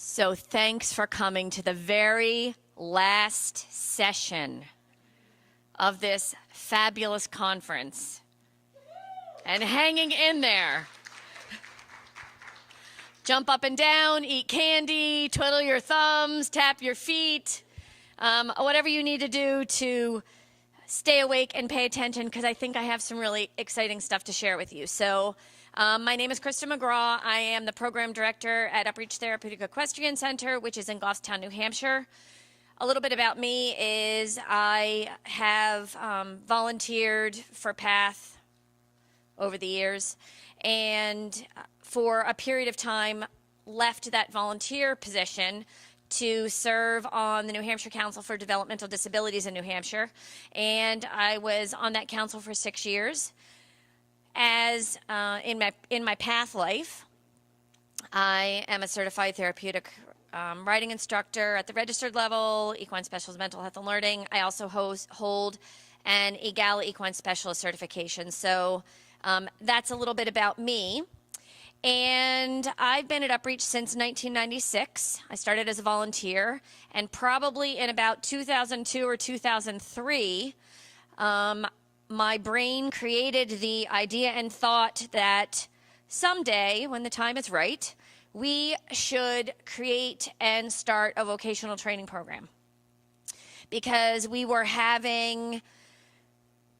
So thanks for coming to the very last session of this fabulous conference and hanging in there. Jump up and down, eat candy, twiddle your thumbs, tap your feet, whatever you need to do to stay awake and pay attention, because I think I have some really exciting stuff to share with you. So my name is Kristen McGraw. I am the program director at Upreach Therapeutic Equestrian Center, which is in Goffstown, New Hampshire. A little bit about me is I have volunteered for PATH over the years, and for a period of time left that volunteer position to serve on the New Hampshire Council for Developmental Disabilities in New Hampshire, and I was on that council for 6 years. As in my PATH life, I am a certified therapeutic riding instructor at the registered level, equine specialist mental health and learning. I also hold an EGALA equine specialist certification. So that's a little bit about me. And I've been at Upreach since 1996. I started as a volunteer, and probably in about 2002 or 2003, my brain created the idea and thought that someday, when the time is right, we should create and start a vocational training program. Because we were having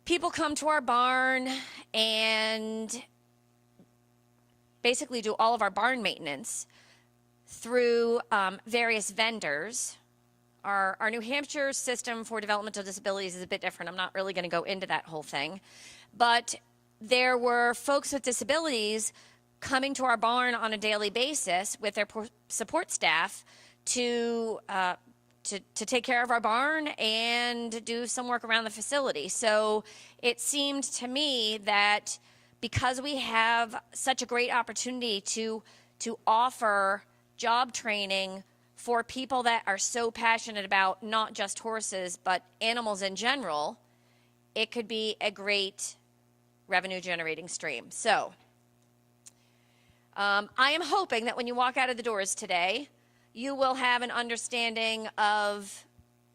people come to our barn and basically do all of our barn maintenance through various vendors. Our New Hampshire system for developmental disabilities is a bit different. I'm not really going to go into that whole thing. But there were folks with disabilities coming to our barn on a daily basis with their support staff to take care of our barn and do some work around the facility. So it seemed to me that because we have such a great opportunity to offer job training for people that are so passionate about not just horses, but animals in general, it could be a great revenue-generating stream. So I am hoping that when you walk out of the doors today, you will have an understanding of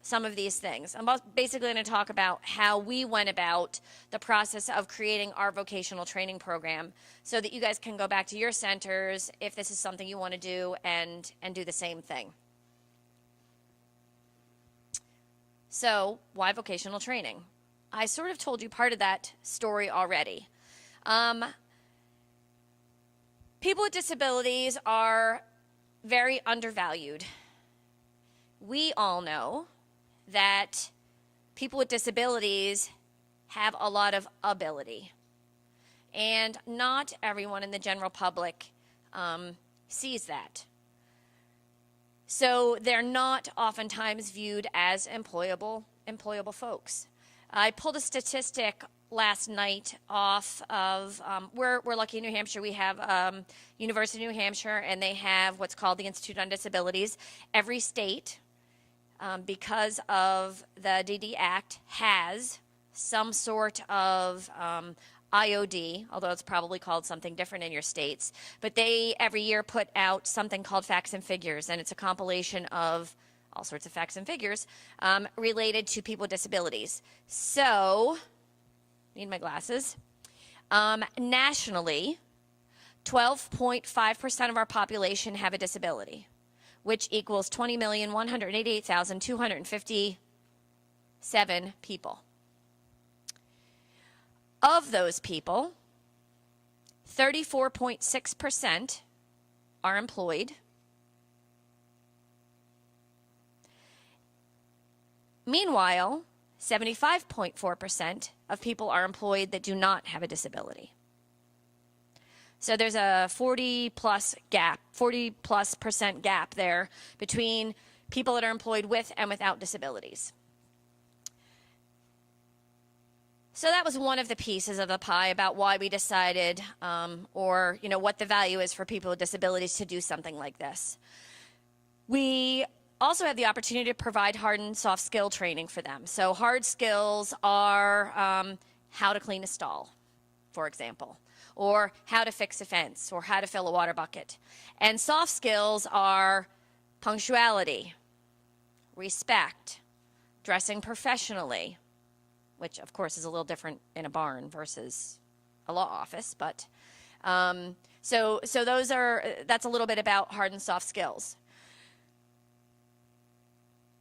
some of these things. I'm basically going to talk about how we went about the process of creating our vocational training program so that you guys can go back to your centers if this is something you want to do and do the same thing. So, why vocational training? I sort of told you part of that story already. People with disabilities are very undervalued. We all know that people with disabilities have a lot of ability, and not everyone in the general public sees that. So they're not oftentimes viewed as employable folks. I pulled a statistic last night off of, we're lucky in New Hampshire. We have University of New Hampshire, and they have what's called the Institute on Disabilities. Every state, because of the DD Act, has some sort of IOD, although it's probably called something different in your states. But they every year put out something called Facts and Figures, and it's a compilation of all sorts of facts and figures related to people with disabilities. So, need my glasses. Nationally, 12.5% of our population have a disability, which equals 20,188,257 people. Of those people, 34.6% are employed. Meanwhile, 75.4% of people are employed that do not have a disability. So there's a 40+% gap there between people that are employed with and without disabilities. So that was one of the pieces of the pie about why we decided, or what the value is for people with disabilities to do something like this. We also have the opportunity to provide hard and soft skill training for them. So hard skills are how to clean a stall, for example, or how to fix a fence, or how to fill a water bucket. And soft skills are punctuality, respect, dressing professionally, which of course is a little different in a barn versus a law office, but so that's a little bit about hard and soft skills.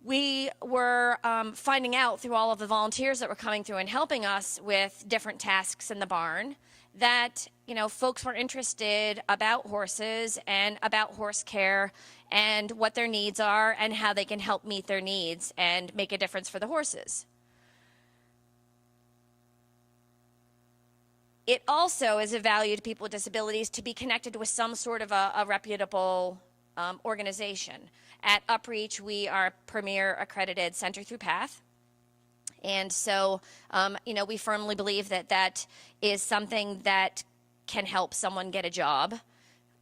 We were finding out through all of the volunteers that were coming through and helping us with different tasks in the barn that, folks were interested about horses and about horse care and what their needs are and how they can help meet their needs and make a difference for the horses. It also is of value to people with disabilities to be connected with some sort of a reputable organization. At UpReach, we are a premier accredited center through PATH. And so, we firmly believe that that is something that can help someone get a job,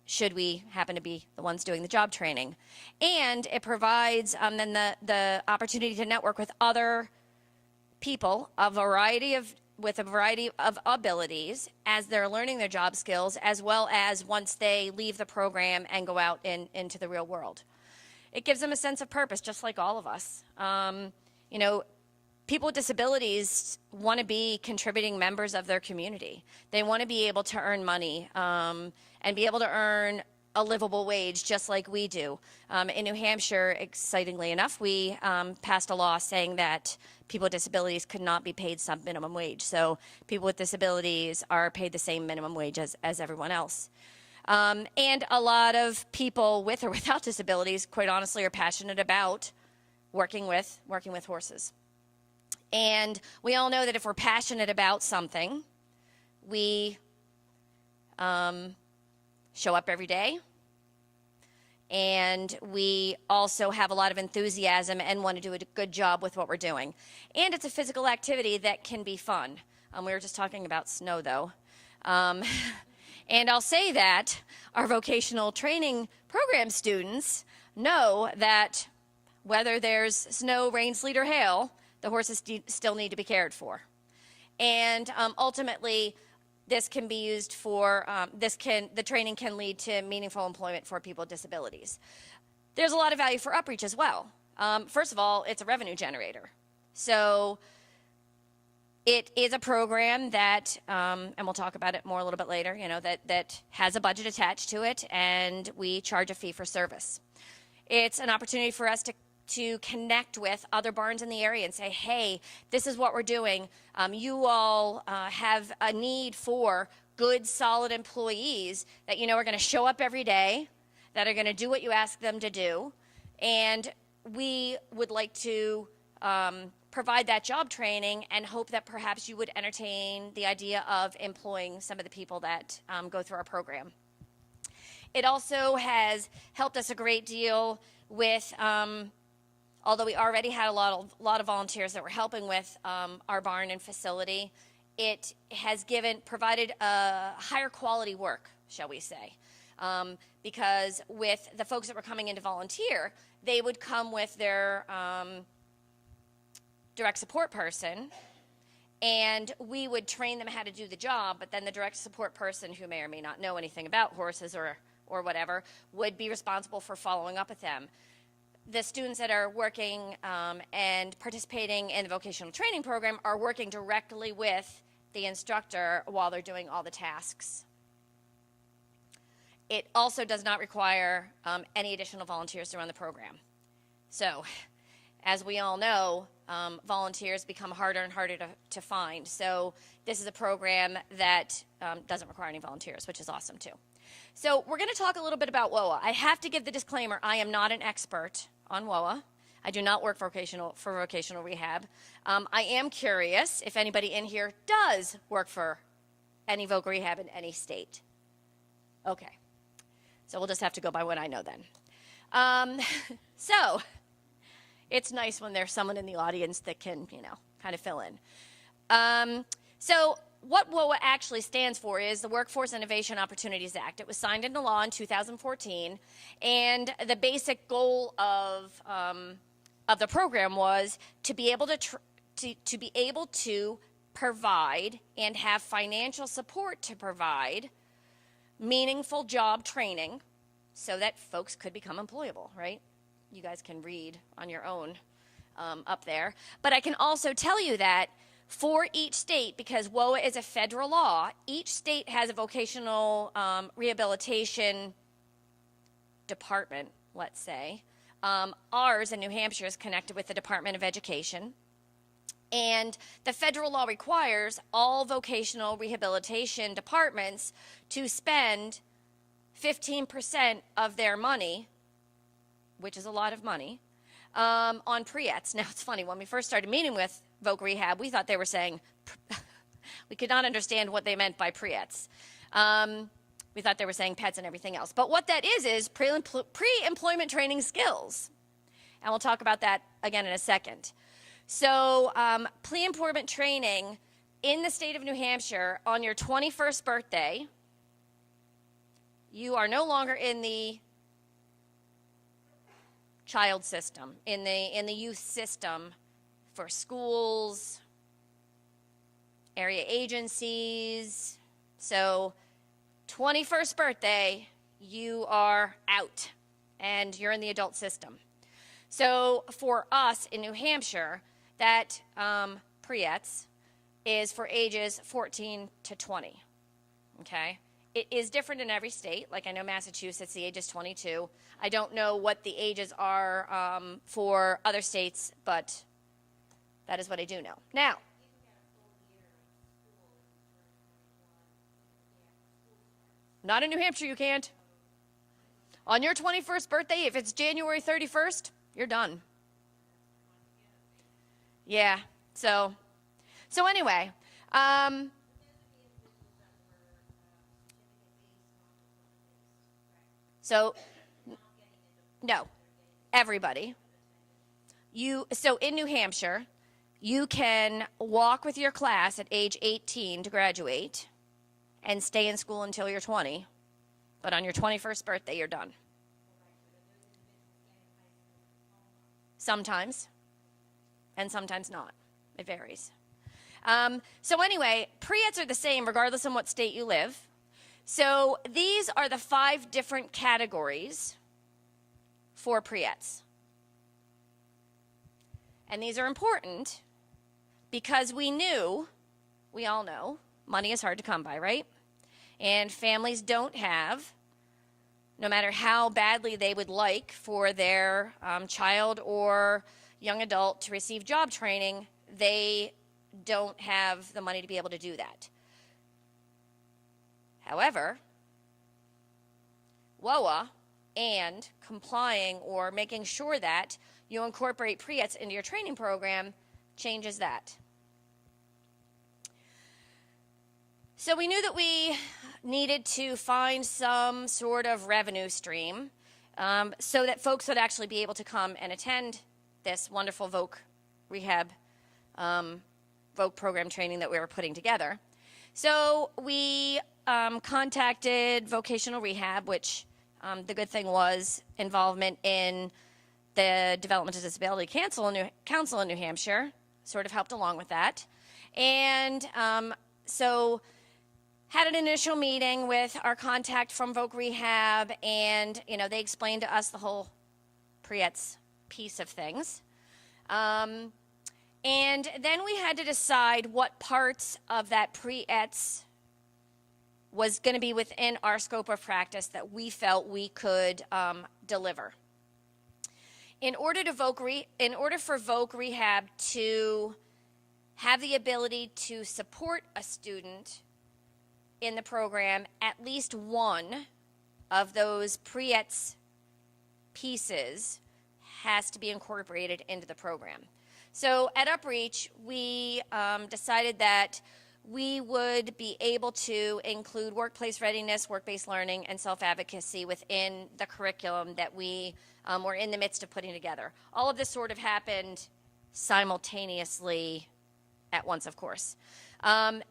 should we happen to be the ones doing the job training. And it provides then the opportunity to network with other people, with a variety of abilities as they're learning their job skills, as well as once they leave the program and go out into the real world. It gives them a sense of purpose, just like all of us. People with disabilities want to be contributing members of their community. They want to be able to earn money and be able to earn a livable wage just like we do. In New Hampshire, excitingly enough, we passed a law saying that people with disabilities could not be paid sub-minimum wage. So people with disabilities are paid the same minimum wage as everyone else. And a lot of people with or without disabilities, quite honestly, are passionate about working with horses. And we all know that if we're passionate about something, we show up every day, and we also have a lot of enthusiasm and want to do a good job with what we're doing. And it's a physical activity that can be fun. We were just talking about snow, though. And I'll say that our vocational training program students know that whether there's snow, rain, sleet, or hail, the horses still need to be cared for. And ultimately, this can be used for, the training can lead to meaningful employment for people with disabilities. There's a lot of value for UpReach as well. First of all, it's a revenue generator. So it is a program that, and we'll talk about it more a little bit later, that has a budget attached to it, and we charge a fee for service. It's an opportunity for us to connect with other barns in the area and say, hey, this is what we're doing. You all have a need for good, solid employees that are going to show up every day, that are going to do what you ask them to do. And we would like to provide that job training and hope that perhaps you would entertain the idea of employing some of the people that go through our program. It also has helped us a great deal with although we already had a lot of volunteers that were helping with our barn and facility, it has provided a higher quality work, shall we say. Because with the folks that were coming in to volunteer, they would come with their direct support person, and we would train them how to do the job, but then the direct support person, who may or may not know anything about horses or whatever, would be responsible for following up with them. The students that are working and participating in the vocational training program are working directly with the instructor while they're doing all the tasks. It also does not require any additional volunteers to run the program. So, as we all know, volunteers become harder and harder to find. So this is a program that doesn't require any volunteers, which is awesome too. So we're going to talk a little bit about WIOA. I have to give the disclaimer, I am not an expert on WIOA. I do not work for vocational rehab. I am curious if anybody in here does work for any voc rehab in any state. Okay. So we'll just have to go by what I know then. So it's nice when there's someone in the audience that can, kind of fill in. So what WIOA actually stands for is the Workforce Innovation Opportunities Act. It was signed into law in 2014, and the basic goal of the program was to be able to be able to provide and have financial support to provide meaningful job training so that folks could become employable, right? you guys can read on your own up there. But I can also tell you that for each state, because WIOA is a federal law, each state has a vocational rehabilitation department, let's say. Ours in New Hampshire is connected with the Department of Education. And the federal law requires all vocational rehabilitation departments to spend 15% of their money, which is a lot of money, on pre-ETs. Now, it's funny, when we first started meeting with Voc Rehab, we thought they were saying, we could not understand what they meant by pre-ETs. We thought they were saying pets and everything else. But what that is pre-employment training skills. And we'll talk about that again in a second. So pre-employment training in the state of New Hampshire on your 21st birthday, you are no longer in the child system, in the youth system for schools, area agencies. So 21st birthday, you are out and you're in the adult system. So for us in New Hampshire, that pre-ETs is for ages 14 to 20, okay? It is different in every state. Like I know Massachusetts, the age is 22. I don't know what the ages are for other states, but that is what I do know. Now, not in New Hampshire, you can't. On your 21st birthday, if it's January 31st, you're done. Yeah, so anyway, so no, everybody. So in New Hampshire, you can walk with your class at age 18 to graduate and stay in school until you're 20, but on your 21st birthday, you're done. Sometimes, and sometimes not. It varies. So anyway, pre-ETs are the same regardless of what state you live. So these are the 5 different categories for pre-ETs. And these are important because we all know, money is hard to come by, right? And families don't have, no matter how badly they would like for their child or young adult to receive job training, they don't have the money to be able to do that. However, WIOA and complying or making sure that you incorporate pre-ETs into your training program changes that. So we knew that we needed to find some sort of revenue stream so that folks would actually be able to come and attend this wonderful Voc Rehab, Voc program training that we were putting together. So we contacted Vocational Rehab, which the good thing was involvement in the Developmental Disability Council in New Hampshire sort of helped along with that. And so had an initial meeting with our contact from Voc Rehab, and they explained to us the whole pre-ETs piece of things. And then we had to decide what parts of that pre-ETs was going to be within our scope of practice that we felt we could deliver. In order for Voc Rehab to have the ability to support a student in the program, at least one of those pre-ETs pieces has to be incorporated into the program. So at UpReach, we decided that we would be able to include workplace readiness, work-based learning, and self-advocacy within the curriculum that we were in the midst of putting together. All of this sort of happened simultaneously at once, of course. And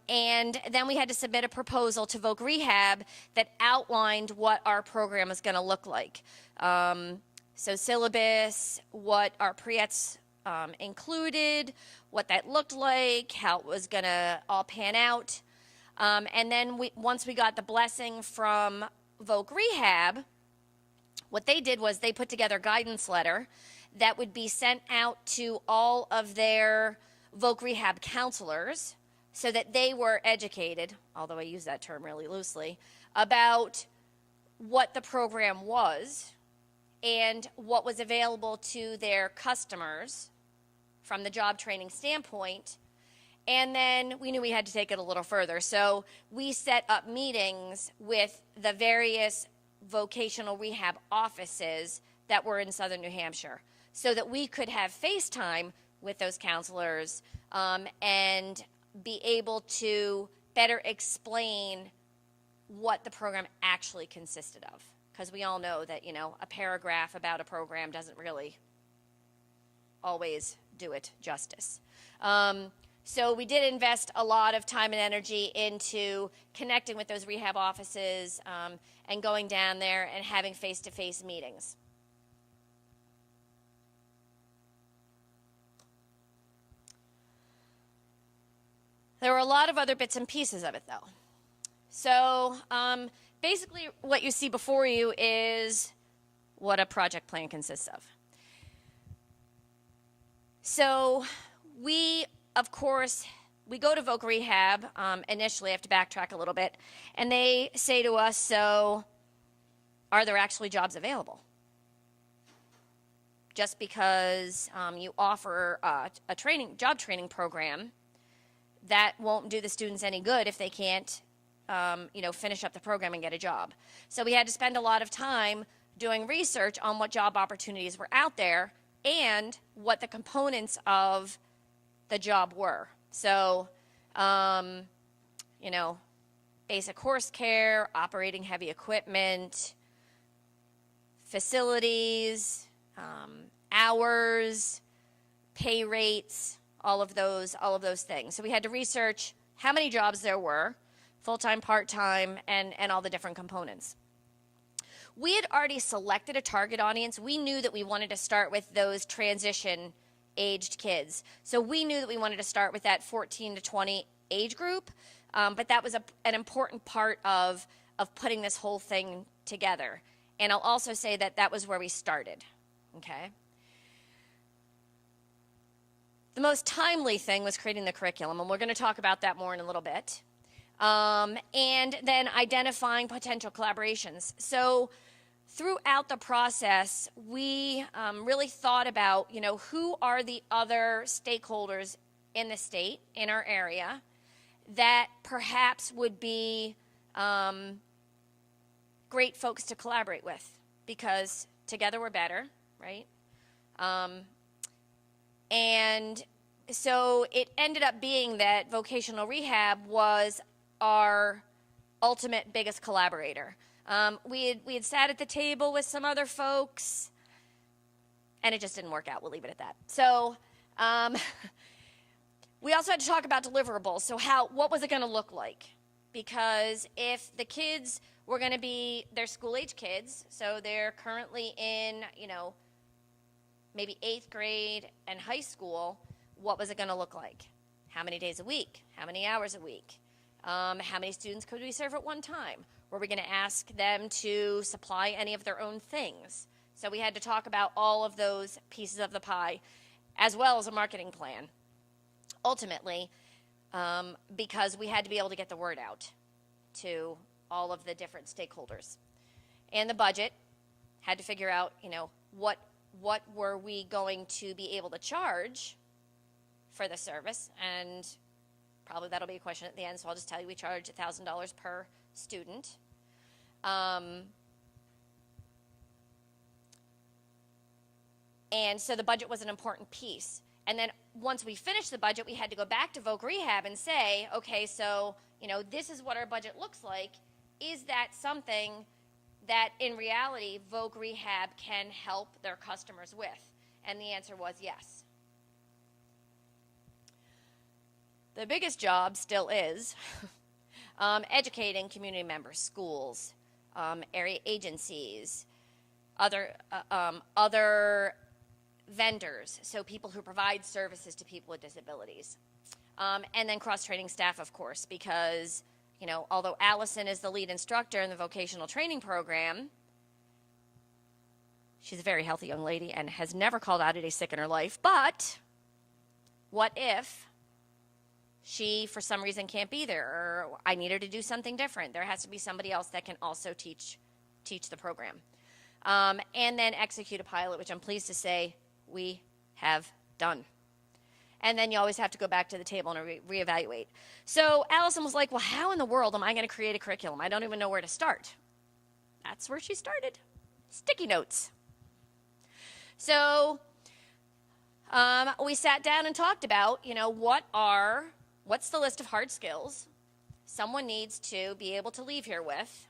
then we had to submit a proposal to Voc Rehab that outlined what our program was going to look like. So syllabus, what our pre-ETs included, what that looked like, how it was going to all pan out. And then once we got the blessing from Voc Rehab, What they did was they put together a guidance letter that would be sent out to all of their voc rehab counselors so that they were educated, although I use that term really loosely, about what the program was and what was available to their customers from the job training standpoint. And then we knew we had to take it a little further. So we set up meetings with the various vocational rehab offices that were in southern New Hampshire so that we could have FaceTime with those counselors and be able to better explain what the program actually consisted of. Because we all know that, a paragraph about a program doesn't really always do it justice. So we did invest a lot of time and energy into connecting with those rehab offices and going down there and having face-to-face meetings. There were a lot of other bits and pieces of it, though. So basically what you see before you is what a project plan consists of. So we, of course, we go to voc rehab initially. I have to backtrack a little bit. And they say to us, so are there actually jobs available? Just because you offer a job training program, that won't do the students any good if they can't finish up the program and get a job. So we had to spend a lot of time doing research on what job opportunities were out there and what the components of the job were. So, basic horse care, operating heavy equipment, facilities, hours, pay rates, all of those things. So we had to research how many jobs there were, full-time, part-time, and all the different components. We had already selected a target audience. We knew that we wanted to start with those transition-aged kids. So we knew that we wanted to start with that 14 to 20 age group, but that was an important part of putting this whole thing together. And I'll also say that that was where we started, okay? The most timely thing was creating the curriculum, and we're going to talk about that more in a little bit. And then identifying potential collaborations. So throughout the process, we really thought about, who are the other stakeholders in the state, in our area, that perhaps would be great folks to collaborate with, because together we're better, right? And so it ended up being that vocational rehab was our ultimate biggest collaborator. We had sat at the table with some other folks, and it just didn't work out. We'll leave it at that. So we also had to talk about deliverables. So what was it going to look like? Because if the kids were going to be, they're school-age kids, so they're currently in, maybe 8th grade and high school, what was it going to look like? How many days a week? How many hours a week? How many students could we serve at one time? Were we going to ask them to supply any of their own things? So we had to talk about all of those pieces of the pie, as well as a marketing plan, ultimately, because we had to be able to get the word out to all of the different stakeholders. And the budget, had to figure out, what were we going to be able to charge for the service, and probably that'll be a question at the end, so I'll just tell you we charge $1,000 per student. And so the budget was an important piece. And then once we finished the budget, we had to go back to voc rehab and say, okay, so, this is what our budget looks like. Is that something that in reality voc rehab can help their customers with? And the answer was yes. The biggest job still is educating community members, schools, area agencies, other vendors, so people who provide services to people with disabilities. And then cross-training staff, of course, because, although Allison is the lead instructor in the vocational training program, She's a very healthy young lady and has never called out a day sick in her life. But what if she, for some reason, can't be there, or I need her to do something different? There has to be somebody else that can also teach the program. And then execute a pilot, which I'm pleased to say we have done. And then you always have to go back to the table and reevaluate. So Allison was like, well, how in the world am I going to create a curriculum? I don't even know where to start. That's where she started. Sticky notes. So we sat down and talked about, what's the list of hard skills someone needs to be able to leave here with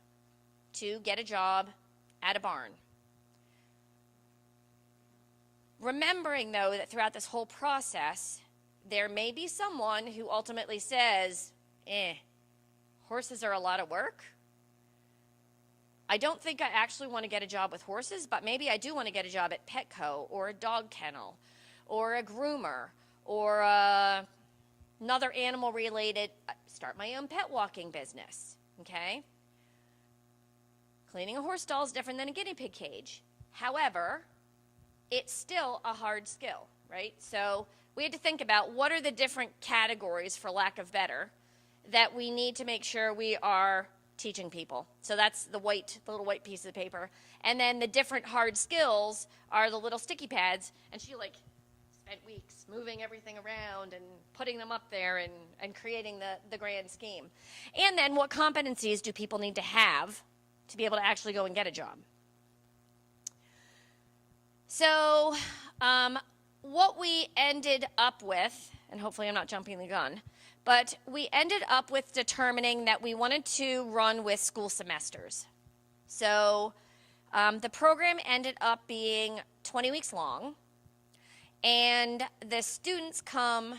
to get a job at a barn. Remembering, though, that throughout this whole process, there may be someone who ultimately says, horses are a lot of work. I don't think I actually want to get a job with horses, but maybe I do want to get a job at Petco or a dog kennel or a groomer or another animal-related, start my own pet walking business, okay? Cleaning a horse stall is different than a guinea pig cage. However, it's still a hard skill, right? So we had to think about what are the different categories, for lack of better, that we need to make sure we are teaching people. So that's the little white piece of the paper. And then the different hard skills are the little sticky pads. And she spent weeks moving everything around and putting them up there and creating the grand scheme. And then what competencies do people need to have to be able to actually go and get a job? So what we ended up with, and hopefully I'm not jumping the gun, but we ended up with determining that we wanted to run with school semesters. So the program ended up being 20 weeks long, and the students come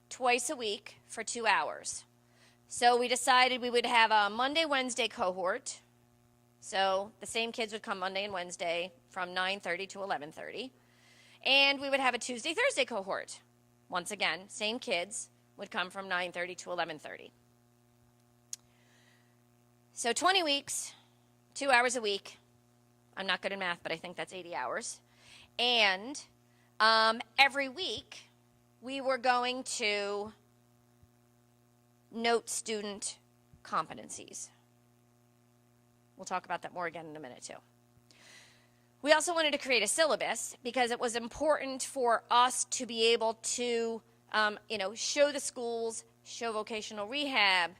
twice a week for 2 hours. So we decided we would have a Monday, Wednesday cohort. So the same kids would come Monday and Wednesday from 9:30 to 11:30. And we would have a Tuesday, Thursday cohort. Once again, same kids would come from 9:30 to 11:30. So 20 weeks, 2 hours a week. I'm not good in math, but I think that's 80 hours. And every week, we were going to note student competencies. We'll talk about that more again in a minute, too. We also wanted to create a syllabus because it was important for us to be able to, show the schools, show vocational rehab,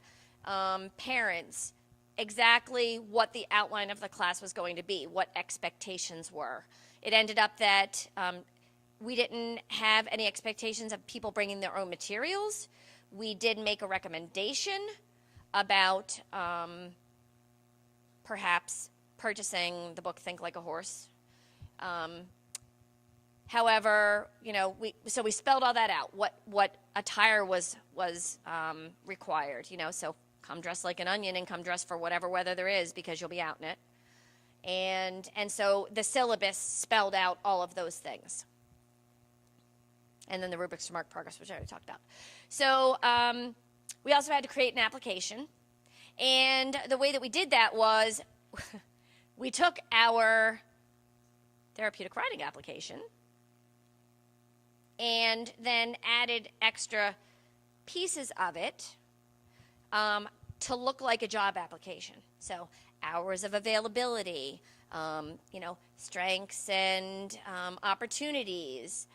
parents, exactly what the outline of the class was going to be, what expectations were. It ended up that we didn't have any expectations of people bringing their own materials. We did make a recommendation about perhaps purchasing the book Think Like a Horse. However, we spelled all that out, what attire was required, so come dressed like an onion and come dressed for whatever weather there is because you'll be out in it. And so the syllabus spelled out all of those things. And then the rubrics to mark progress, which I already talked about. So we also had to create an application. And the way that we did that was we took our therapeutic riding application and then added extra pieces of it to look like a job application. So hours of availability, strengths and opportunities.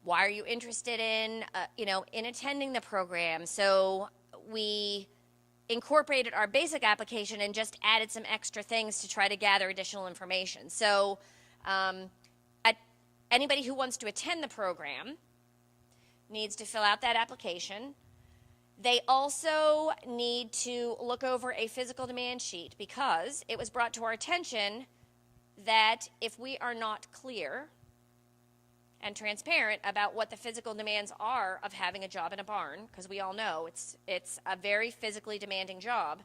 Why are you interested in attending the program? So we incorporated our basic application and just added some extra things to try to gather additional information. So anybody who wants to attend the program needs to fill out that application. They also need to look over a physical demand sheet because it was brought to our attention that if we are not clear and transparent about what the physical demands are of having a job in a barn, because we all know it's a very physically demanding job,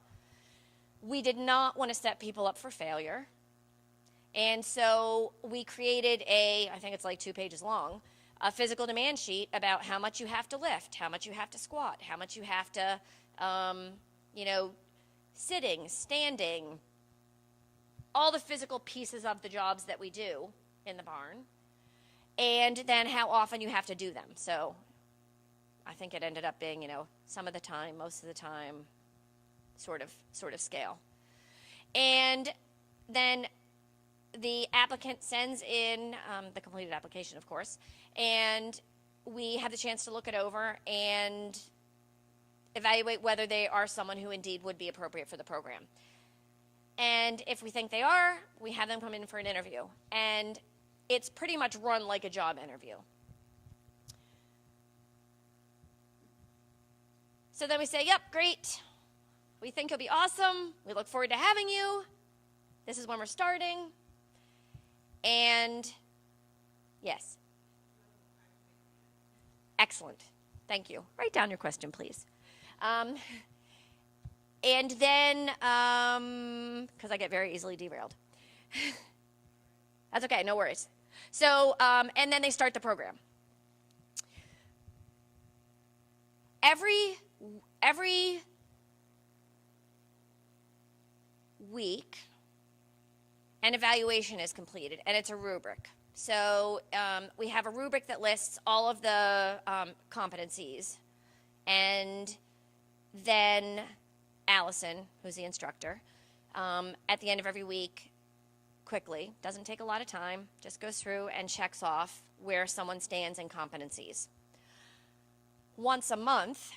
we did not want to set people up for failure. And so we created I think it's like 2 pages long, a physical demand sheet about how much you have to lift, how much you have to squat, how much you have to, sitting, standing, all the physical pieces of the jobs that we do in the barn, and then how often you have to do them. So I think it ended up being, some of the time, most of the time, sort of scale. And then the applicant sends in the completed application, of course, and we have the chance to look it over and evaluate whether they are someone who indeed would be appropriate for the program. And if we think they are, we have them come in for an interview. And it's pretty much run like a job interview. So then we say, yep, great. We think you'll be awesome. We look forward to having you. This is when we're starting. And yes. Excellent. Thank you. Write down your question, please. And then, because I get very easily derailed. That's okay, no worries. So, and then they start the program. Every week, an evaluation is completed, and it's a rubric. So we have a rubric that lists all of the competencies, and then Allison, who's the instructor, at the end of every week, quickly, doesn't take a lot of time, just goes through and checks off where someone stands in competencies. Once a month,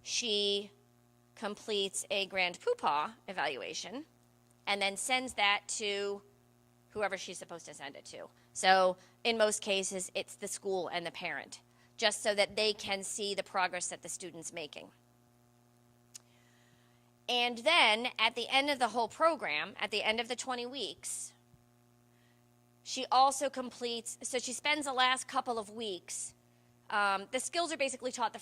she completes a grand poopah evaluation and then sends that to whoever she's supposed to send it to. So in most cases, it's the school and the parent, just so that they can see the progress that the student's making. And then at the end of the whole program, at the end of the 20 weeks, she also completes, so she spends the last couple of weeks. The skills are basically taught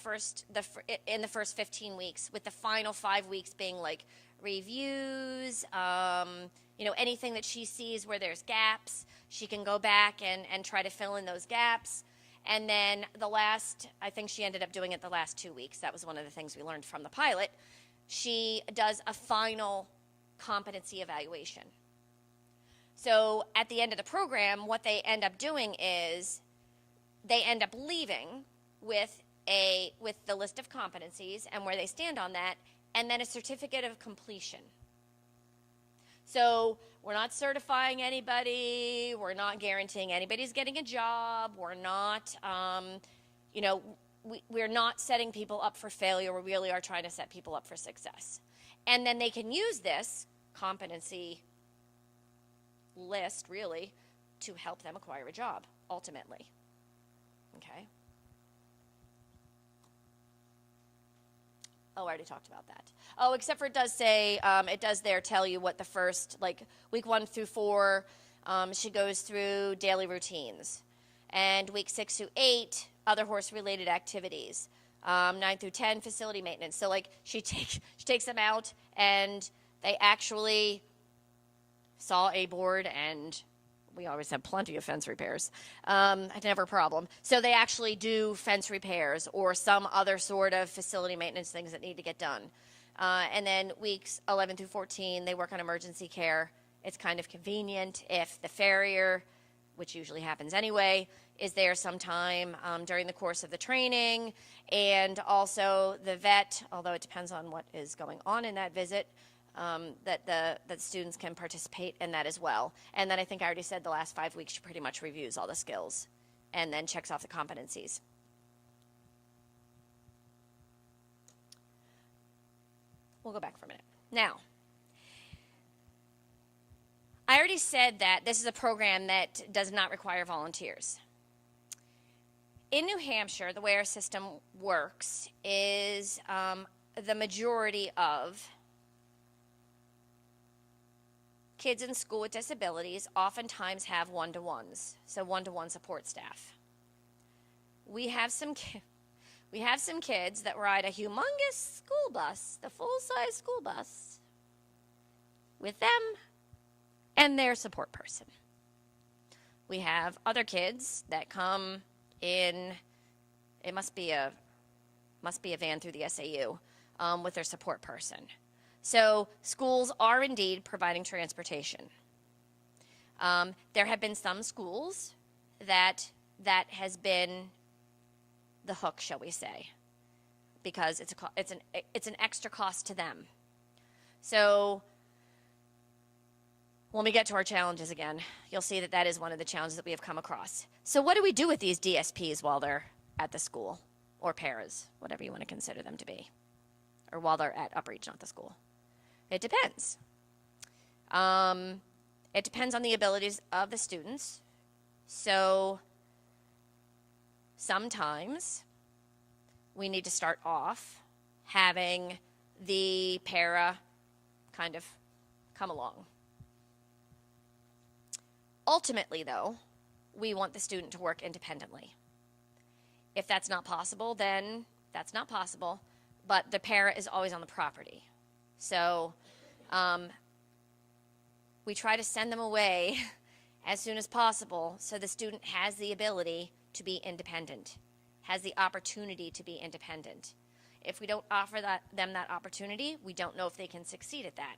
in the first 15 weeks, with the final 5 weeks being like reviews, anything that she sees where there's gaps, she can go back and try to fill in those gaps. And then I think she ended up doing it the last 2 weeks. That was one of the things we learned from the pilot. She does a final competency evaluation. So at the end of the program, what they end up doing is they end up leaving with the list of competencies and where they stand on that, and then a certificate of completion. So we're not certifying anybody, we're not guaranteeing anybody's getting a job, we're not, we're not setting people up for failure, we really are trying to set people up for success. And then they can use this competency list, really, to help them acquire a job, ultimately. Okay? Oh, I already talked about that. Oh, except for it does say, it does there tell you what the first, week 1 through 4, she goes through daily routines. And week 6 through 8, other horse-related activities. 9 through 10, facility maintenance. So, she takes them out, and they actually saw a board, and we always have plenty of fence repairs. Never a problem. So they actually do fence repairs or some other sort of facility maintenance things that need to get done. And then weeks 11 through 14, they work on emergency care. It's kind of convenient if the farrier, which usually happens anyway, is there sometime during the course of the training. And also the vet, although it depends on what is going on in that visit, that students can participate in that as well. And then I think I already said the last 5 weeks she pretty much reviews all the skills and then checks off the competencies. We'll go back for a minute. Now, I already said that this is a program that does not require volunteers. In New Hampshire, the way our system works is the majority of kids in school with disabilities oftentimes have one-to-ones, so one-to-one support staff. We have some kids that ride a humongous school bus, the full-size school bus, with them and their support person. We have other kids that come in, it must be a van through the SAU, with their support person. So schools are indeed providing transportation. There have been some schools that has been the hook, shall we say, because it's an extra cost to them. So when we get to our challenges again, you'll see that is one of the challenges that we have come across. So what do we do with these DSPs while they're at the school, or paras, whatever you want to consider them to be, or while they're at Upreach, not the school? It depends. It depends on the abilities of the students. So sometimes we need to start off having the para kind of come along. Ultimately, though, we want the student to work independently. If that's not possible, then that's not possible, but the para is always on the property. So we try to send them away as soon as possible so the student has the ability to be independent, has the opportunity to be independent. If we don't offer them that opportunity, we don't know if they can succeed at that.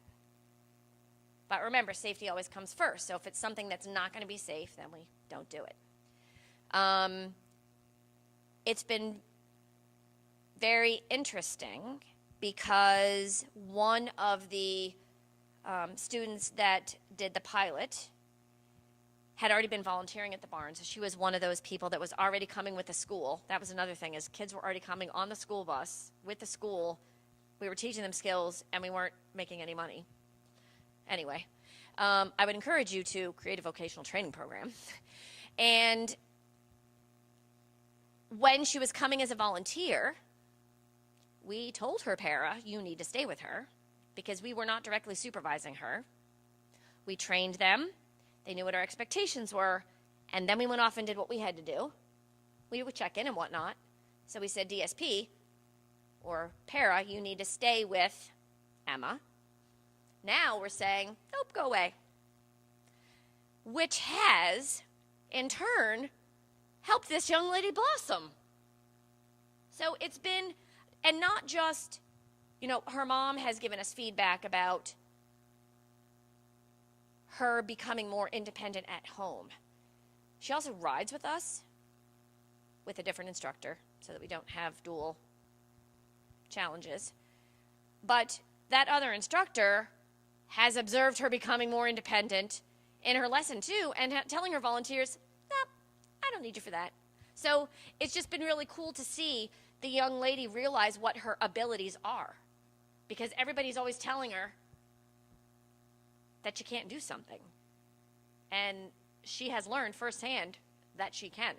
But remember, safety always comes first. So if it's something that's not going to be safe, then we don't do it. It's been very interesting because one of the students that did the pilot had already been volunteering at the barn. So she was one of those people that was already coming with the school. That was another thing, is kids were already coming on the school bus with the school. We were teaching them skills, and we weren't making any money. Anyway, I would encourage you to create a vocational training program. And when she was coming as a volunteer, we told her para, you need to stay with her, because we were not directly supervising her. We trained them. They knew what our expectations were, and then we went off and did what we had to do. We would check in and whatnot. So we said, DSP, or para, you need to stay with Emma. Now we're saying, nope, go away. Which has, in turn, helped this young lady blossom. So it's been, and not just, her mom has given us feedback about her becoming more independent at home. She also rides with us with a different instructor so that we don't have dual challenges. But that other instructor has observed her becoming more independent in her lesson too, and telling her volunteers, nope, I don't need you for that. So it's just been really cool to see the young lady realize what her abilities are, because everybody's always telling her that she can't do something. And she has learned firsthand that she can,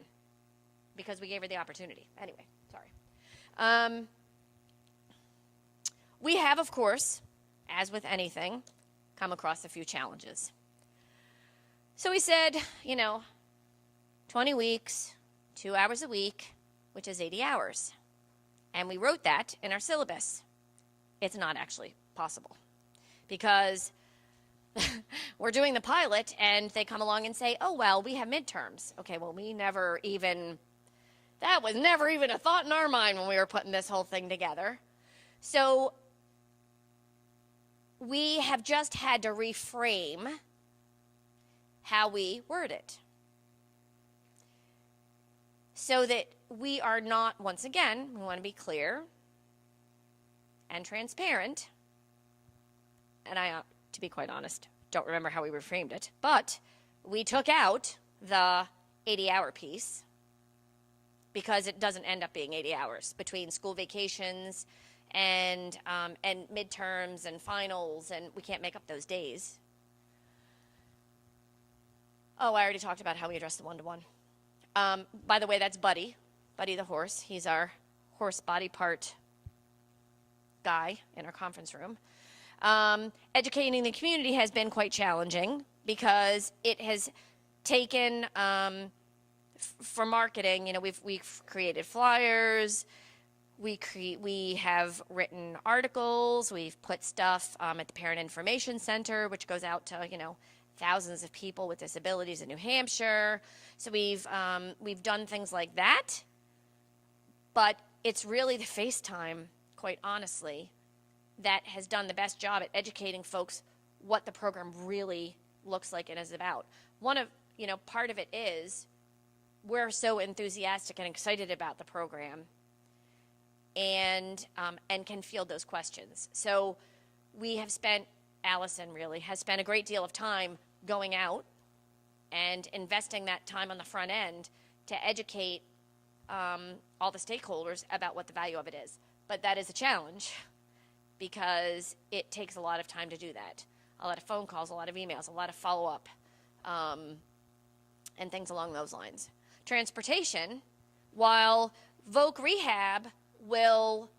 because we gave her the opportunity. Anyway, sorry. We have, of course, as with anything, come across a few challenges. So we said, 20 weeks, 2 hours a week, which is 80 hours. And we wrote that in our syllabus. It's not actually possible, because we're doing the pilot and they come along and say, oh, well, we have midterms. Okay, well, that was never even a thought in our mind when we were putting this whole thing together. So we have just had to reframe how we word it, so that we are not, once again, we want to be clear and transparent. And I, to be quite honest, don't remember how we reframed it, but we took out the 80-hour piece because it doesn't end up being 80 hours between school vacations and midterms and finals, and we can't make up those days. Oh, I already talked about how we address the one-to-one. By the way, that's Buddy the horse. He's our horse body part guy in our conference room. Educating the community has been quite challenging because it has taken, for marketing, we've created flyers, we have written articles, we've put stuff at the Parent Information Center, which goes out to, thousands of people with disabilities in New Hampshire. So we've done things like that, but it's really the FaceTime, quite honestly, that has done the best job at educating folks what the program really looks like and is about. Part of it is we're so enthusiastic and excited about the program and can field those questions. So Allison really has spent a great deal of time going out and investing that time on the front end to educate all the stakeholders about what the value of it is. But that is a challenge because it takes a lot of time to do that. A lot of phone calls, a lot of emails, a lot of follow-up, and things along those lines. Transportation, while Voc Rehab will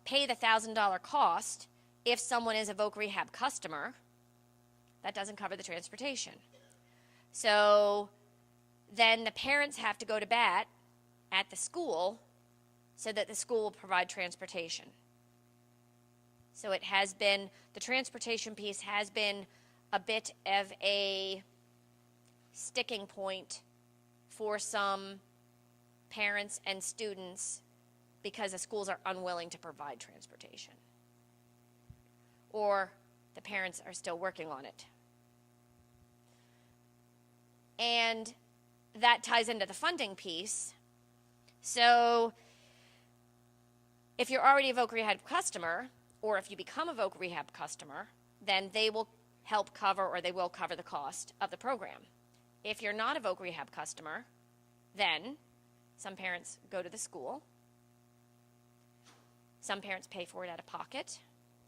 pay the $1,000 cost if someone is a Voc Rehab customer, that doesn't cover the transportation. So then the parents have to go to bat at the school so that the school will provide transportation. So the transportation piece has been a bit of a sticking point for some parents and students because the schools are unwilling to provide transportation. Or the parents are still working on it. And that ties into the funding piece. So if you're already a Voc Rehab customer, or if you become a Voc Rehab customer, then they will help cover or they will cover the cost of the program. If you're not a Voc Rehab customer, then some parents go to the school. Some parents pay for it out of pocket.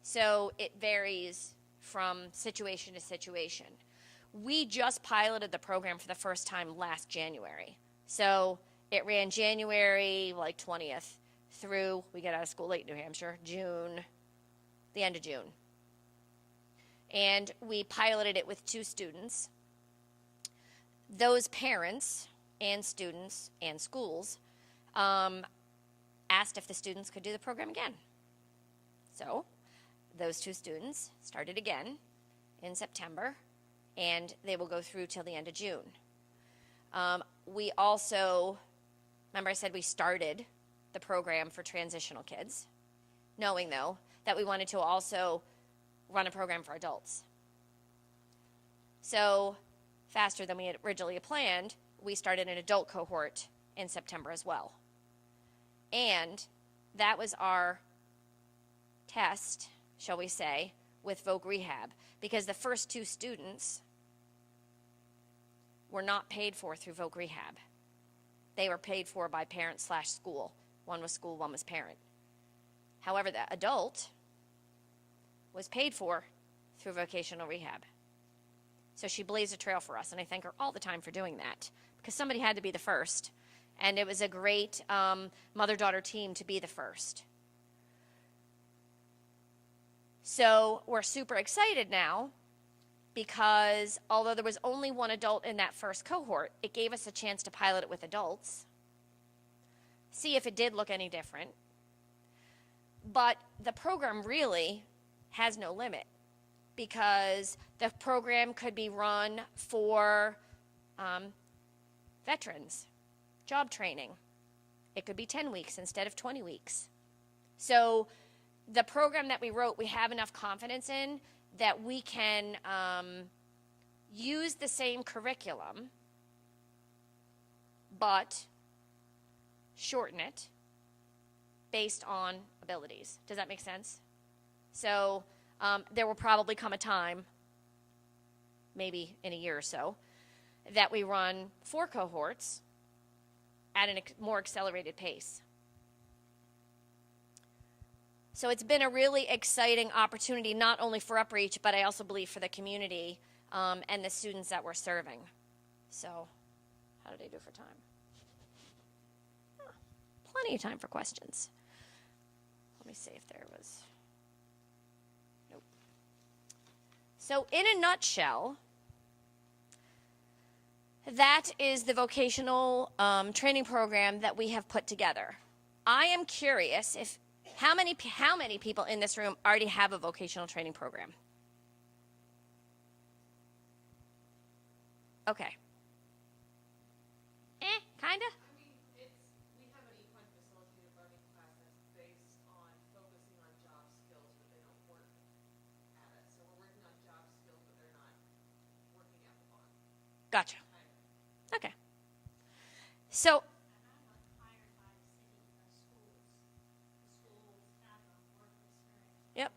So it varies from situation to situation. We just piloted the program for the first time last January. So it ran January 20th through, we get out of school late in New Hampshire, June, the end of June. And we piloted it with 2 students. Those parents and students and schools asked if the students could do the program again. So those 2 students started again in September, and they will go through till the end of June. We also, remember I said we started the program for transitional kids, knowing, though, that we wanted to also run a program for adults. So faster than we had originally planned, we started an adult cohort in September as well. And that was our test, shall we say, with Voc Rehab, because the first 2 students were not paid for through Voc Rehab. They were paid for by parent/school. One was school, one was parent. However, the adult was paid for through vocational rehab. So she blazed a trail for us, and I thank her all the time for doing that, because somebody had to be the first, and it was a great mother-daughter team to be the first. So we're super excited now, because although there was only 1 adult in that first cohort, it gave us a chance to pilot it with adults, see if it did look any different. But the program really has no limit, because the program could be run for veterans, job training. It could be 10 weeks instead of 20 weeks. So the program that we wrote, we have enough confidence in that we can use the same curriculum, but shorten it based on abilities. Does that make sense? So there will probably come a time, maybe in a year or so, that we run 4 cohorts at a more accelerated pace. So it's been a really exciting opportunity, not only for UpReach, but I also believe for the community and the students that we're serving. So how did I do for time? Plenty of time for questions. Let me see if there was. Nope. So in a nutshell, that is the vocational training program that we have put together. I am curious if how many people in this room already have a vocational training program? Okay. Kinda? We have an equine facilitated learning class that's based on focusing on job skills with Gotcha. Okay. So, yep.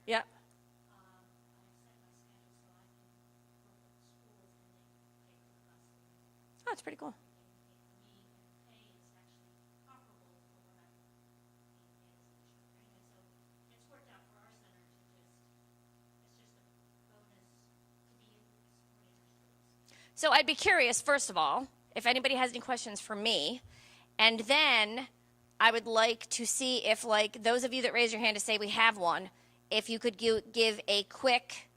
Yep. Oh, that's pretty cool. So I'd be curious, first of all, if anybody has any questions for me, and then I would like to see if, like, those of you that raise your hand to say we have one, if you could give a quick,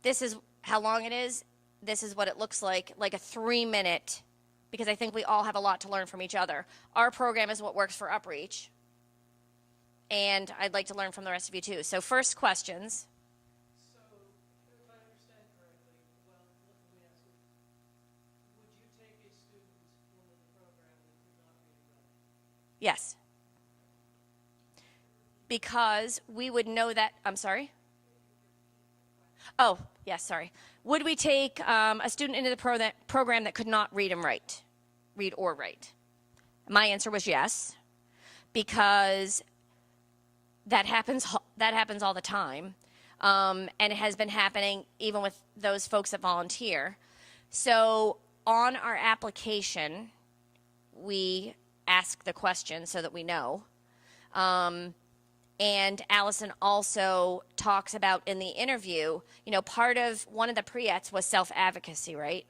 this is how long it is, this is what it looks like a 3-minute, because I think we all have a lot to learn from each other. Our program is what works for Upreach, and I'd like to learn from the rest of you too. So first questions. So, if I understand correctly, well, let me ask you, would you take a student into the program that could not read and write? Yes. Because we would know that, I'm sorry? Oh, yes, sorry. Would we take a student into the program that could not read or write? My answer was yes, because that happens all the time, and it has been happening even with those folks that volunteer. So on our application, we ask the question so that we know. And Allison also talks about in the interview, part of one of the pre-ets was self-advocacy, right?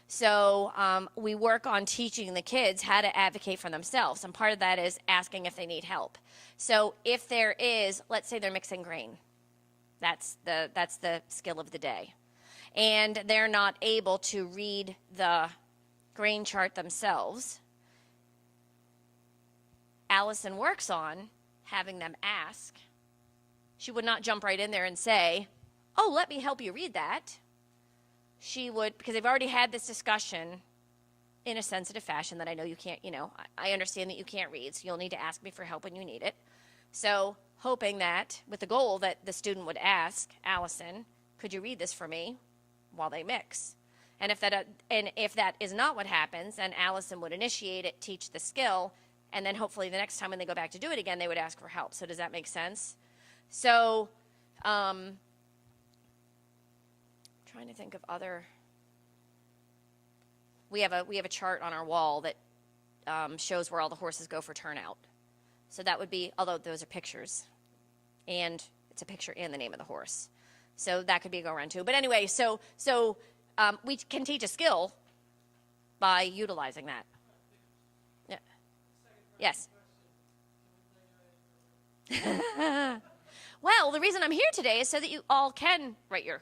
So we work on teaching the kids how to advocate for themselves. And part of that is asking if they need help. So if there is, let's say they're mixing grain. That's the skill of the day. And they're not able to read the grain chart themselves. Allison works on having them ask. She would not jump right in there and say, oh, let me help you read that. She would, because they've already had this discussion in a sensitive fashion that I know you can't, I understand that you can't read, so you'll need to ask me for help when you need it. So hoping that, with the goal that the student would ask, Allison, could you read this for me while they mix? And if that is not what happens, then Allison would initiate it, teach the skill, and then hopefully the next time when they go back to do it again, they would ask for help. So does that make sense? So, trying to think of other. We have a chart on our wall that shows where all the horses go for turnout. So that would be, although those are pictures, and it's a picture and the name of the horse. So that could be a go around too. But anyway, so we can teach a skill by utilizing that. Yeah. Yes. Well, the reason I'm here today is so that you all can write your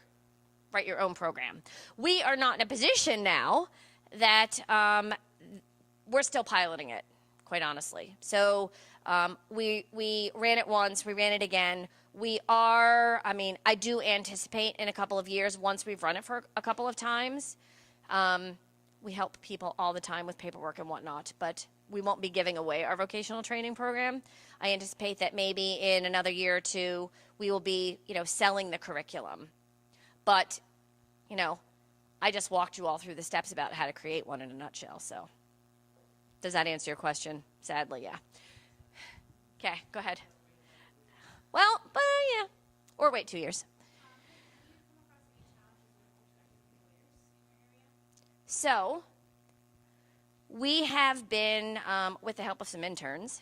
own program. We are not in a position now that we're still piloting it, quite honestly. So we ran it once, we ran it again. I do anticipate in a couple of years, once we've run it for a couple of times, we help people all the time with paperwork and whatnot, but we won't be giving away our vocational training program. I anticipate that maybe in another year or two, we will be, selling the curriculum. But, I just walked you all through the steps about how to create one in a nutshell. So does that answer your question? Sadly, yeah. Okay, go ahead. Well, but yeah, or wait 2 years. So we have been, with the help of some interns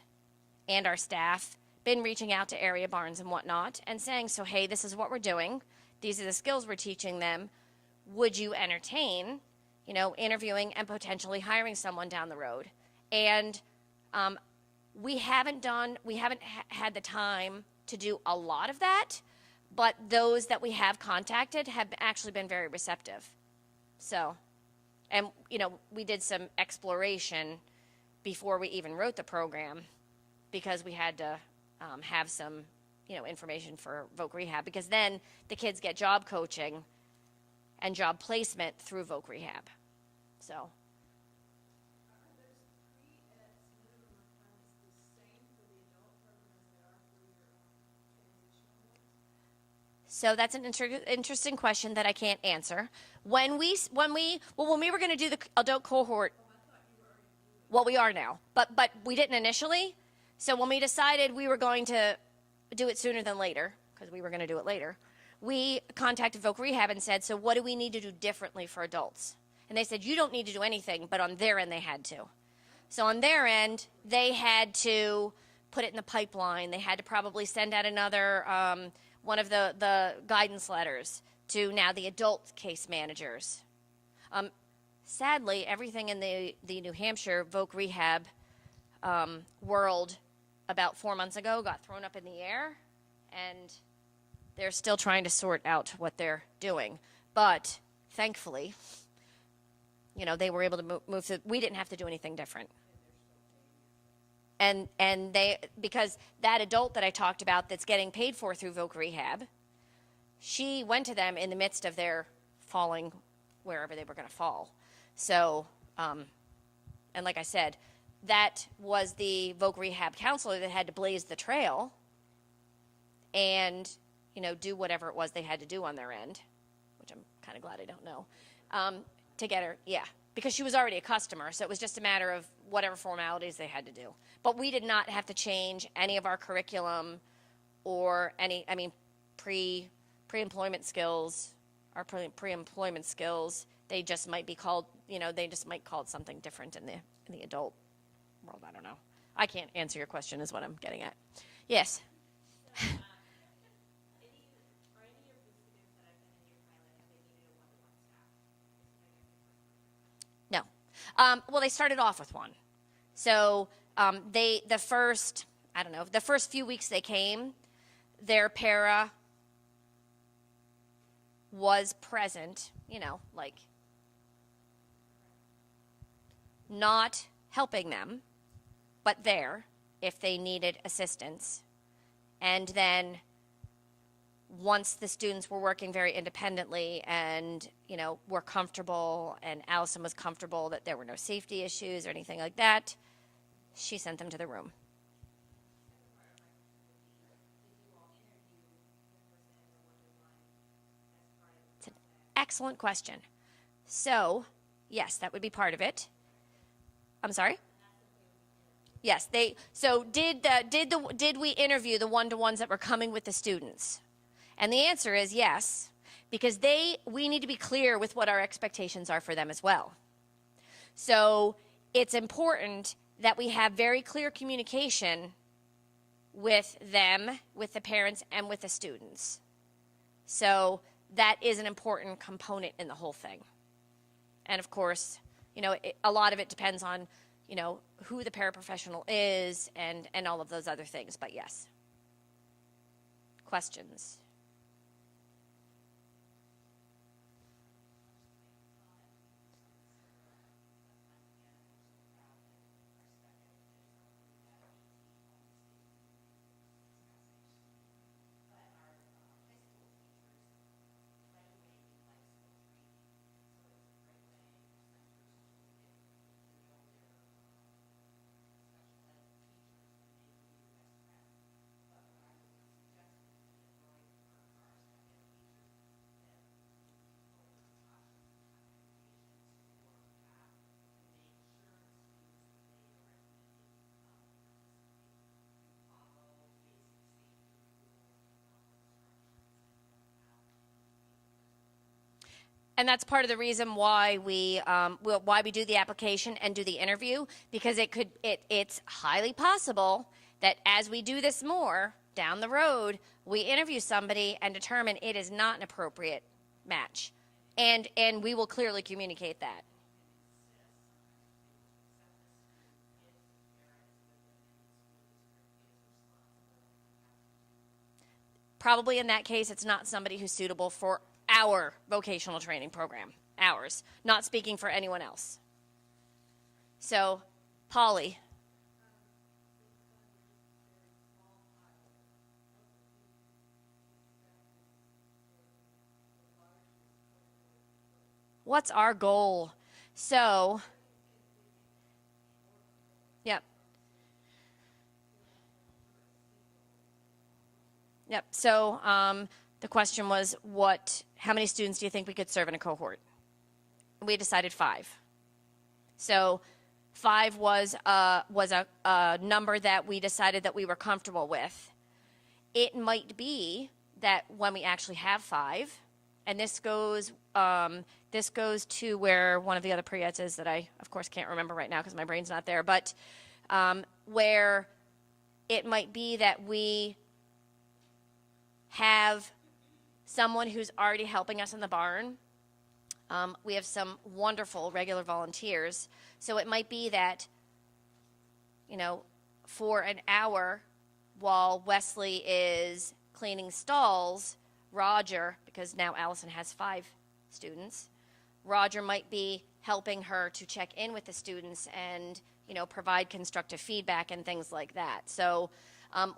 and our staff, been reaching out to area barns and whatnot and saying, so, hey, this is what we're doing. These are the skills we're teaching them. Would you entertain, interviewing and potentially hiring someone down the road? And we haven't had the time to do a lot of that, but those that we have contacted have actually been very receptive. So, and, we did some exploration before we even wrote the program because we had to have some, information for Voc Rehab, because then the kids get job coaching and job placement through Voc Rehab. So. Are those pre-EDS minimum requirements the same for the adult program as they are for your transitional ones? So that's an interesting question that I can't answer. When we were going to do the adult cohort, well, we are now, but we didn't initially. So when we decided we were going to do it sooner than later, because we were going to do it later, we contacted Voc Rehab and said, so what do we need to do differently for adults? And they said, you don't need to do anything, but on their end, they had to. So on their end, they had to put it in the pipeline. They had to probably send out another one of the guidance letters to now the adult case managers. Sadly, everything in the New Hampshire Voc Rehab world about 4 months ago got thrown up in the air, and they're still trying to sort out what they're doing. But thankfully, they were able to move to, we didn't have to do anything different. And they, because that adult that I talked about that's getting paid for through Voc Rehab, she went to them in the midst of their falling wherever they were going to fall. So, and like I said, that was the Voc Rehab counselor that had to blaze the trail and, do whatever it was they had to do on their end, which I'm kind of glad I don't know, to get her, because she was already a customer, so it was just a matter of whatever formalities they had to do. But we did not have to change any of our curriculum or pre-employment skills, our pre-employment skills. They just might be called, they just might call it something different in the adult world. I don't know. I can't answer your question is what I'm getting at. Yes. No. Well, they started off with one. So the first few weeks they came, their para was present, not helping them, but there if they needed assistance. And then once the students were working very independently and, were comfortable, and Allison was comfortable that there were no safety issues or anything like that, she sent them to the room. It's an excellent question. So, yes, that would be part of it. I'm sorry? Yes, did we interview the one-to-ones that were coming with the students? And the answer is yes, because we need to be clear with what our expectations are for them as well. So it's important that we have very clear communication with them, with the parents, and with the students. So that is an important component in the whole thing. And of course, a lot of it depends on, who the paraprofessional is and all of those other things, but yes. Questions? And that's part of the reason why we do the application and do the interview, because it's highly possible that as we do this more down the road, we interview somebody and determine it is not an appropriate match, and we will clearly communicate that. Probably in that case, it's not somebody who's suitable for our vocational training program, ours, not speaking for anyone else. So, Polly. what's our goal? So, yep. Yep. So the question was, how many students do you think we could serve in a cohort? We decided 5. So 5 was a number that we decided that we were comfortable with. It might be that when we actually have 5, and this goes to where one of the other pre-eds is that I, of course, can't remember right now because my brain's not there, but where it might be that we have someone who's already helping us in the barn. We have some wonderful regular volunteers. So it might be that, for an hour while Wesley is cleaning stalls, Roger, because now Allison has 5 students, Roger might be helping her to check in with the students and, provide constructive feedback and things like that. So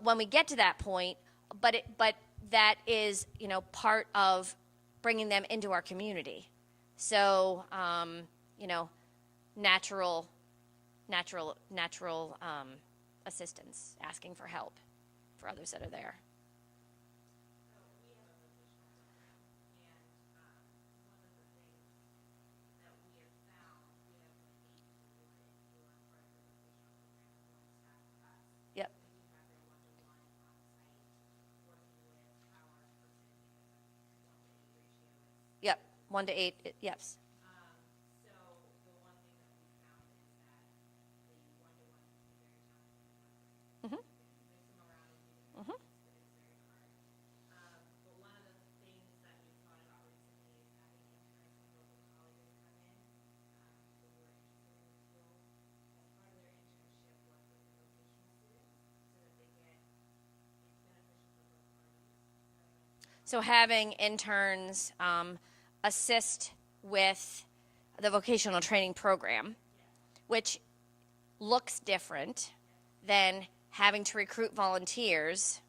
when we get to that point, but that is, part of bringing them into our community. So, natural assistance, asking for help for others that are there. Yep. Yep. 1 to 8. Yes. So the one thing that we found is that the one-to-one can be very challenging. Mhm. Mix them around and do Mhm. it's very hard. But one of the things that we've thought about recently is having interns from local colleges come in who are interested in this role. As part of their internship, work with the vocational students so that they get it's beneficial for both parties. So having interns assist with the vocational training program, which looks different than having to recruit volunteers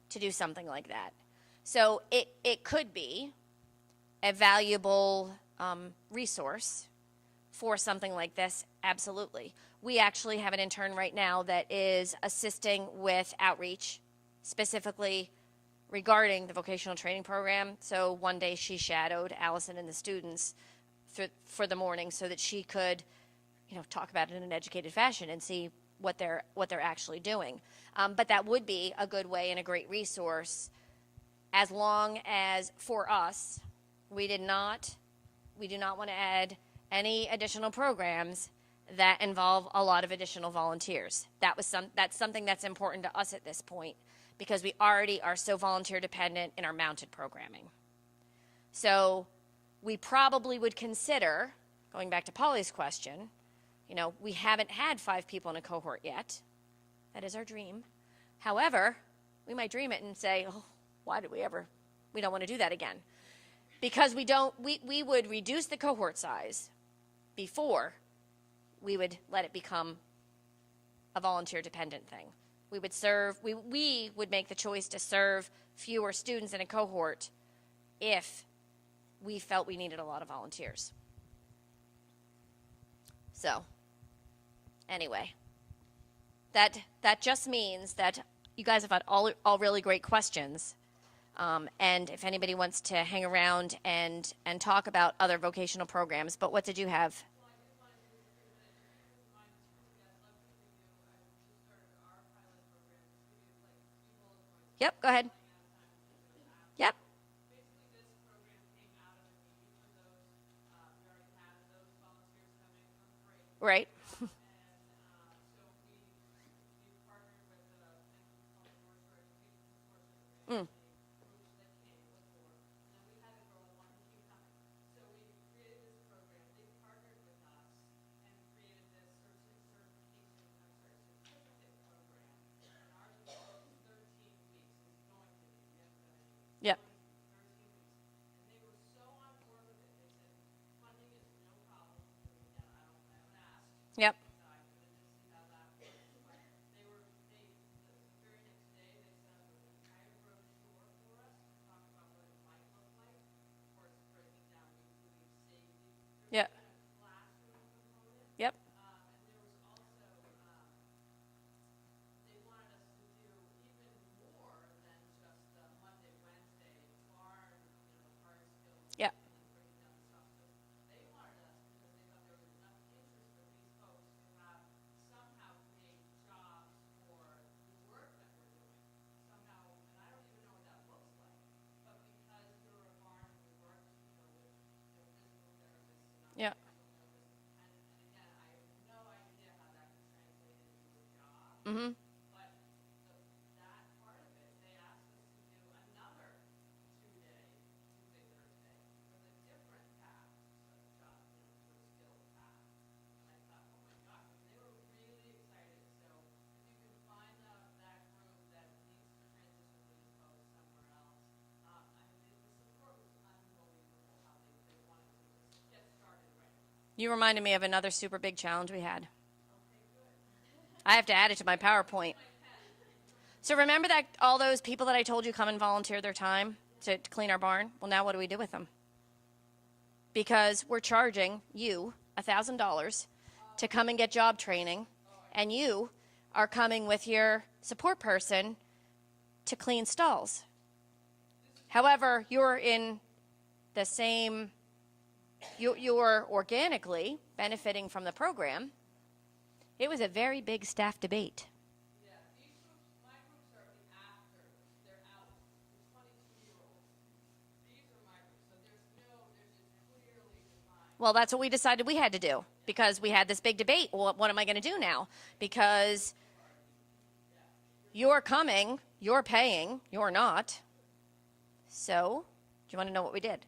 to do something like that. So it could be a valuable resource for something like this, absolutely. We actually have an intern right now that is assisting with outreach, specifically regarding the vocational training program. So one day she shadowed Allison and the students for the morning so that she could, talk about it in an educated fashion and see what they're actually doing. But that would be a good way and a great resource, as long as for us, we do not want to add any additional programs that involve a lot of additional volunteers. That's something that's important to us at this point, because we already are so volunteer dependent in our mounted programming. So we probably would consider, going back to Polly's question, we haven't had 5 people in a cohort yet. That is our dream. However, we might dream it and say, oh, why did we don't want to do that again. Because we would reduce the cohort size before we would let it become a volunteer dependent thing. We would make the choice to serve fewer students in a cohort if we felt we needed a lot of volunteers. So, anyway, that just means that you guys have had all really great questions. And if anybody wants to hang around and talk about other vocational programs, but what did you have? Yep, go ahead. Yep. Basically, this program came out of a need for those, we already had those volunteers coming from break. Right. So we partnered with the North Shore Education Support Center, groups that came before, and we had a girl that wanted to keep coming. So we created this program. They partnered with us and created this certificate program. And ours is 13 weeks. It's going to be. We haven't done any. Yep. 13 weeks. And they were so on board with it. They said, funding is no problem. I haven't asked. You reminded me of another super big challenge we had. I have to add it to my PowerPoint. So remember that all those people that I told you come and volunteer their time to clean our barn? Well, now what do we do with them? Because we're charging you $1,000 to come and get job training, and you are coming with your support person to clean stalls. However, you're in the same, you're organically benefiting from the program. It was a very big staff debate. Yeah, these groups, my groups are the after, they're out, it's 22-year-olds. These are my groups, so there's just clearly defined. Well, that's what we decided we had to do because we had this big debate. Well, what am I going to do now? Because you're coming, you're paying, you're not. So, do you want to know what we did?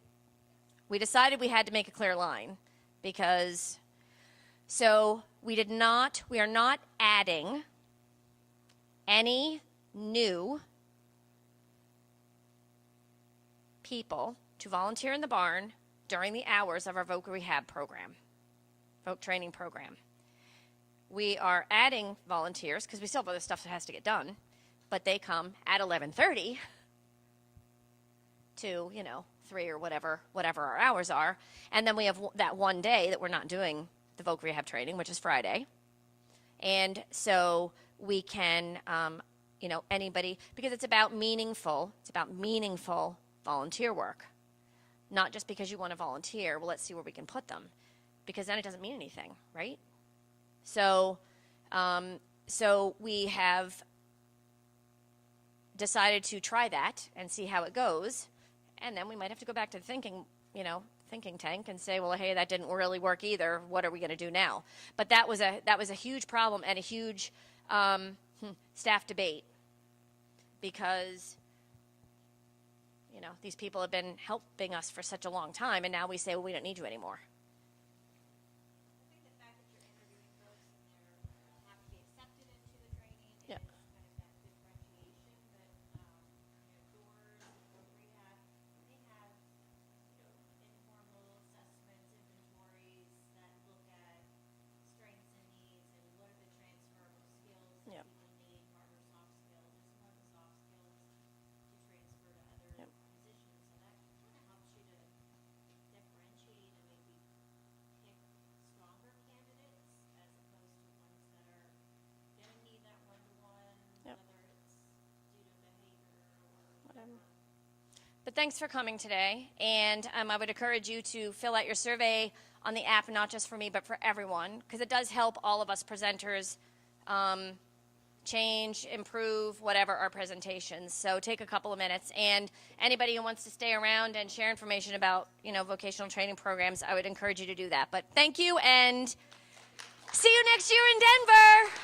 We decided we had to make a clear line because, so we are not adding any new people to volunteer in the barn during the hours of our Voc Rehab program, Voc training program. We are adding volunteers because we still have other stuff that has to get done, but they come at 11:30 to, 3 or whatever our hours are. And then we have that one day that we're not doing the Voc Rehab training, which is Friday. And so we can, anybody, because it's about meaningful volunteer work. Not just because you want to volunteer, well, let's see where we can put them. Because then it doesn't mean anything, right? So we have decided to try that and see how it goes. And then we might have to go back to the thinking tank and say, well, hey, that didn't really work either. What are we going to do now? But that was a huge problem and a huge staff debate because, these people have been helping us for such a long time, and now we say, well, we don't need you anymore. I think the fact that you're interviewing folks and they have to be accepted into the training Yeah. is kind of that differentiation. But doors and rehab, they have informal assessments, inventories that look at strengths and needs and what are the transferable skills that Yep. people need, hard or soft skills. It's more the soft skills to transfer to other Yep. positions. So that kind of helps you to differentiate and maybe pick stronger candidates as opposed to ones that are going to need that one-to-one, Yep. whether it's due to behavior or Whatever. But thanks for coming today, and I would encourage you to fill out your survey on the app, not just for me, but for everyone, because it does help all of us presenters change, improve, whatever our presentations. So take a couple of minutes, and anybody who wants to stay around and share information about, vocational training programs, I would encourage you to do that. But thank you, and see you next year in Denver.